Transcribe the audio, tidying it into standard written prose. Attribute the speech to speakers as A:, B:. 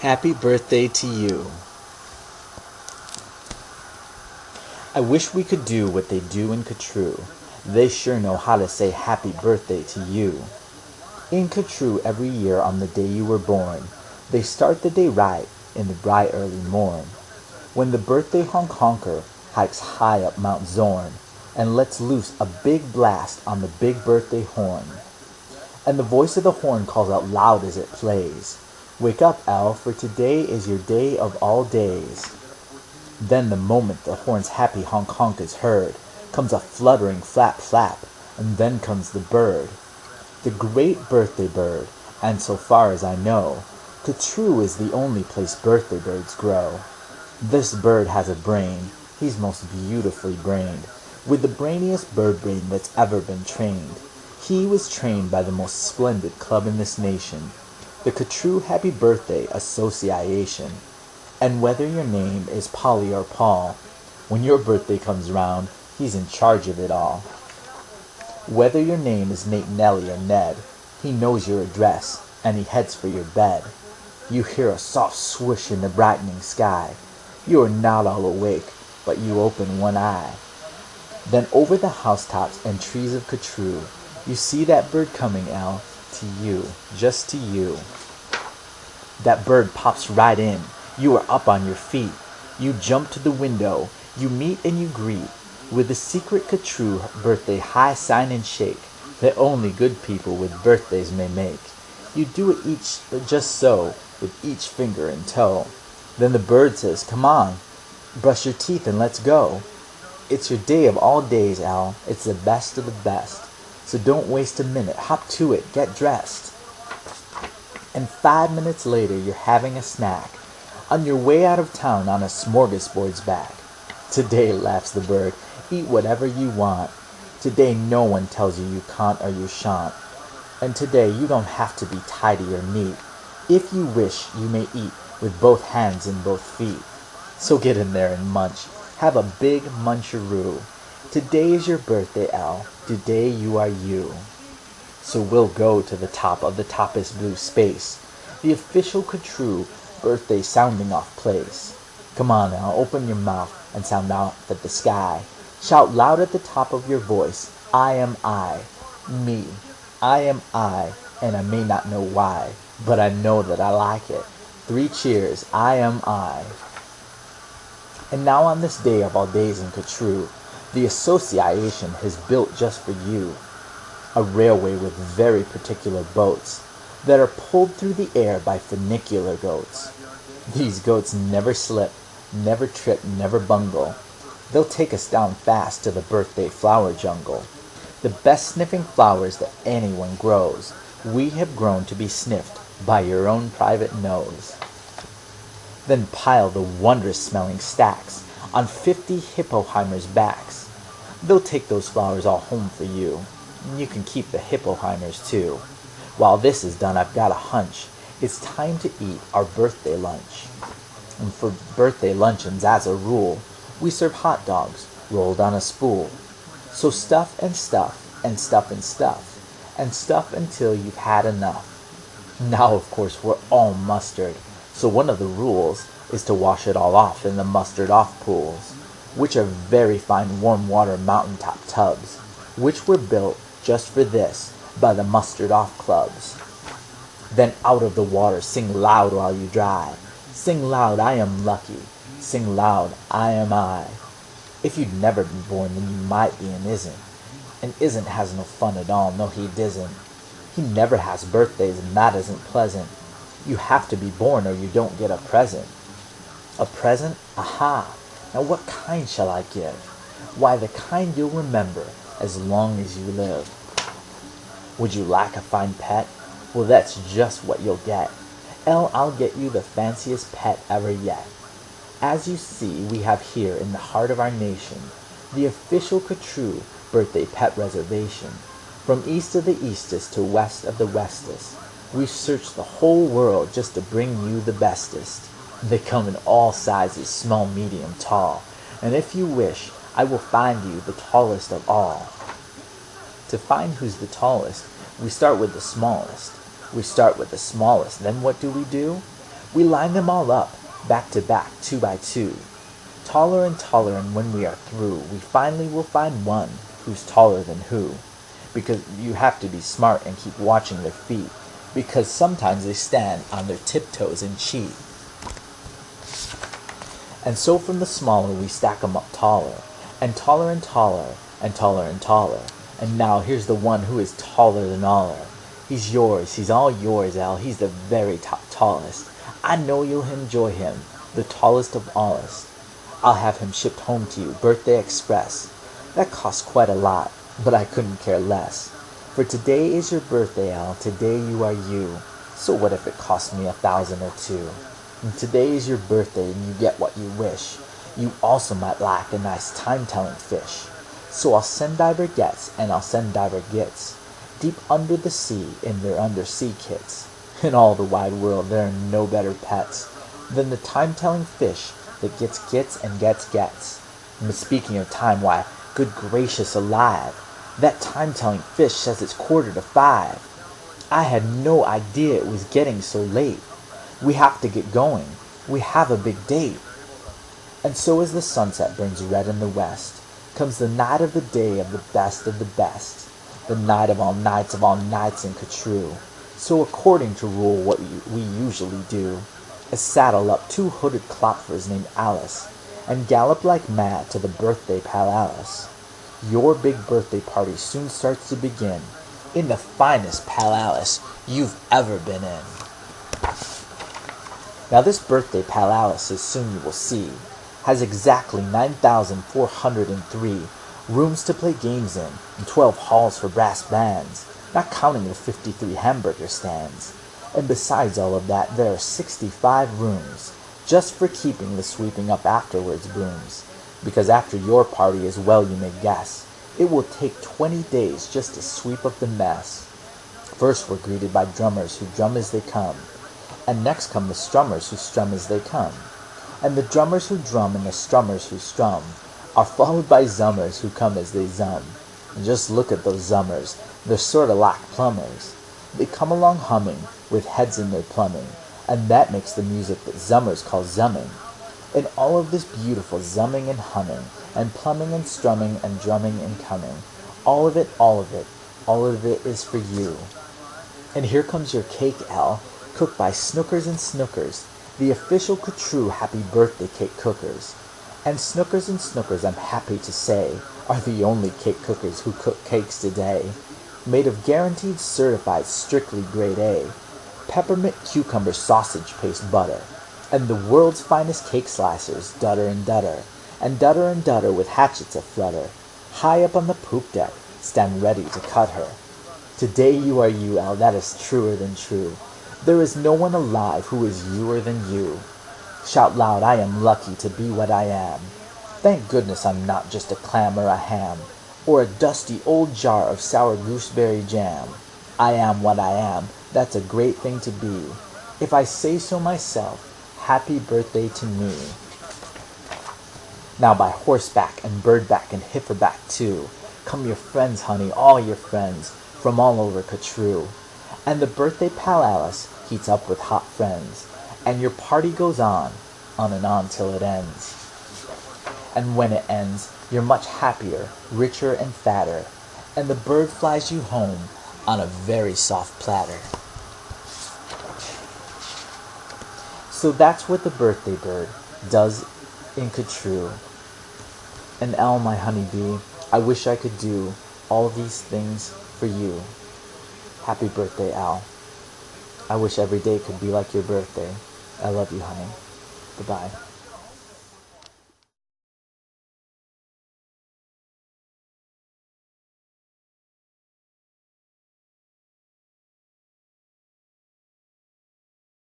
A: Happy birthday to you. I wish we could do what they do in Katroo. They sure know how to say happy birthday to you. In Katroo every year on the day you were born, they start the day right in the bright early morn. When the birthday honker hikes high up Mount Zorn and lets loose a big blast on the big birthday horn. And the voice of the horn calls out loud as it plays, "Wake up, Elle, for today is your day of all days." Then the moment the horn's happy honk is heard, comes a fluttering flap flap, and then comes the bird. The great birthday bird, and so far as I know, Katroo is the only place birthday birds grow. This bird has a brain, he's most beautifully brained, with the brainiest bird brain that's ever been trained. He was trained by the most splendid club in this nation, the Katroo Happy Birthday Association. And whether your name is Polly or Paul, when your birthday comes round, he's in charge of it all. Whether your name is Nate, Nellie, or Ned, he knows your address, and he heads for your bed. You hear a soft swoosh in the brightening sky. You are not all awake, but you open one eye. Then over the housetops and trees of Katroo, you see that bird coming, Elle, to you, just to you. That bird pops right in. You are up on your feet. You jump to the window. You meet and you greet with the secret Katroo birthday high sign and shake that only good people with birthdays may make. You do it each just so, with each finger and toe. Then the bird says, "Come on, brush your teeth and let's go. It's your day of all days, Elle. It's the best of the best. So don't waste a minute. Hop to it. Get dressed." And 5 minutes later, you're having a snack on your way out of town on a smorgasbord's back. Today, laughs the bird, eat whatever you want. Today, no one tells you you can't or you shan't. And today, you don't have to be tidy or neat. If you wish, you may eat with both hands and both feet. So get in there and munch. Have a big muncharoo. Today is your birthday, Elle. Today you are you. So we'll go to the top of the toppest blue space, the official Katroo birthday sounding off place. Come on now, open your mouth and sound out at the sky. Shout loud at the top of your voice, "I am I, me. I am I, and I may not know why, but I know that I like it. 3 cheers, I am I." And now on this day of all days in Katroo, the association has built just for you a railway with very particular boats that are pulled through the air by funicular goats. These goats never slip, never trip, never bungle. They'll take us down fast to the birthday flower jungle. The best sniffing flowers that anyone grows, we have grown to be sniffed by your own private nose. Then pile the wondrous smelling stacks on 50 hippoheimers' backs. They'll take those flowers all home for you. You can keep the hippoheimers too. While this is done, I've got a hunch. It's time to eat our birthday lunch. And for birthday luncheons, as a rule, we serve hot dogs rolled on a spool. So stuff and stuff and stuff and stuff and stuff until you've had enough. Now, of course, we're all mustard. So one of the rules is to wash it all off in the mustard off pools, which are very fine warm water mountaintop tubs, which were built just for this by the mustard off clubs. Then out of the water sing loud while you dry. Sing loud, I am lucky. Sing loud, I am I. If you'd never been born, then you might be an isn't. And isn't has no fun at all, no he disn't. He never has birthdays and that isn't pleasant. You have to be born or you don't get a present. A present? Aha! Now what kind shall I give? Why, the kind you'll remember as long as you live. Would you like a fine pet? Well, that's just what you'll get. Elle, I'll get you the fanciest pet ever yet. As you see, we have here in the heart of our nation the official Katroo birthday pet reservation. From east of the eastest to west of the westest, we've searched the whole world just to bring you the bestest. They come in all sizes, small, medium, tall, and if you wish, I will find you the tallest of all. To find who's the tallest, we start with the smallest. We start with the smallest, then what do? We line them all up, back to back, two by two, taller and taller, and when we are through, we finally will find one who's taller than who. Because you have to be smart and keep watching their feet, because sometimes they stand on their tiptoes and cheat. And so from the smaller we stack 'em up taller, and taller and taller, and taller and taller. And now here's the one who is taller than aller. He's yours, he's all yours, Elle, he's the very tallest. I know you'll enjoy him, the tallest of allest. I'll have him shipped home to you, birthday express. That costs quite a lot, but I couldn't care less. For today is your birthday, Elle, today you are you. So what if it cost me 1,000 or two? And today is your birthday and you get what you wish. You also might lack a nice time-telling fish. So I'll send diver gets and I'll send diver gits. Deep under the sea in their undersea kits. In all the wide world there are no better pets than the time-telling fish that gets and gets. And speaking of time, why, good gracious alive, that time-telling fish says it's 4:45. I had no idea it was getting so late. We have to get going. We have a big date. And so as the sunset burns red in the west, comes the night of the day of the best, the night of all nights in Katroo. So according to rule what we usually do, is saddle up 2 hooded klopfers named Alice, and gallop like mad to the birthday palace. Your big birthday party soon starts to begin, in the finest palace you've ever been in. Now this birthday palace, as soon you will see, has exactly 9,403 rooms to play games in, and 12 halls for brass bands, not counting the 53 hamburger stands. And besides all of that, there are 65 rooms, just for keeping the sweeping up afterwards brooms. Because after your party, as well you may guess, it will take 20 days just to sweep up the mess. First we're greeted by drummers who drum as they come, and next come the strummers who strum as they come. And the drummers who drum and the strummers who strum are followed by zummers who come as they zum. And just look at those zummers, they're sorta like plumbers. They come along humming, with heads in their plumbing, and that makes the music that zummers call zumming. And all of this beautiful zumming and humming, and plumbing and strumming and drumming and coming, all of it is for you. And here comes your cake, Elle, cooked by Snookers and Snookers, the official Katroo happy birthday cake cookers. And Snookers, I'm happy to say, are the only cake cookers who cook cakes today. Made of guaranteed certified strictly grade A, peppermint cucumber sausage paste butter, and the world's finest cake slicers, dutter and dutter with hatchets aflutter. High up on the poop deck, stand ready to cut her. Today you are you, Elle, that is truer than true. There is no one alive who is youer than you. Shout loud, I am lucky to be what I am. Thank goodness I'm not just a clam or a ham, or a dusty old jar of sour gooseberry jam. I am what I am, that's a great thing to be. If I say so myself, happy birthday to me. Now by horseback and birdback and heiferback too, come your friends, honey, all your friends, from all over Katroo. And the birthday palace heats up with hot friends, and your party goes on and on till it ends. And when it ends, you're much happier, richer and fatter, and the bird flies you home on a very soft platter. So that's what the birthday bird does in Katroo. And Elle, my honeybee, I wish I could do all these things for you. Happy birthday, Elle. I wish every day could be like your birthday. I love you, honey. Goodbye.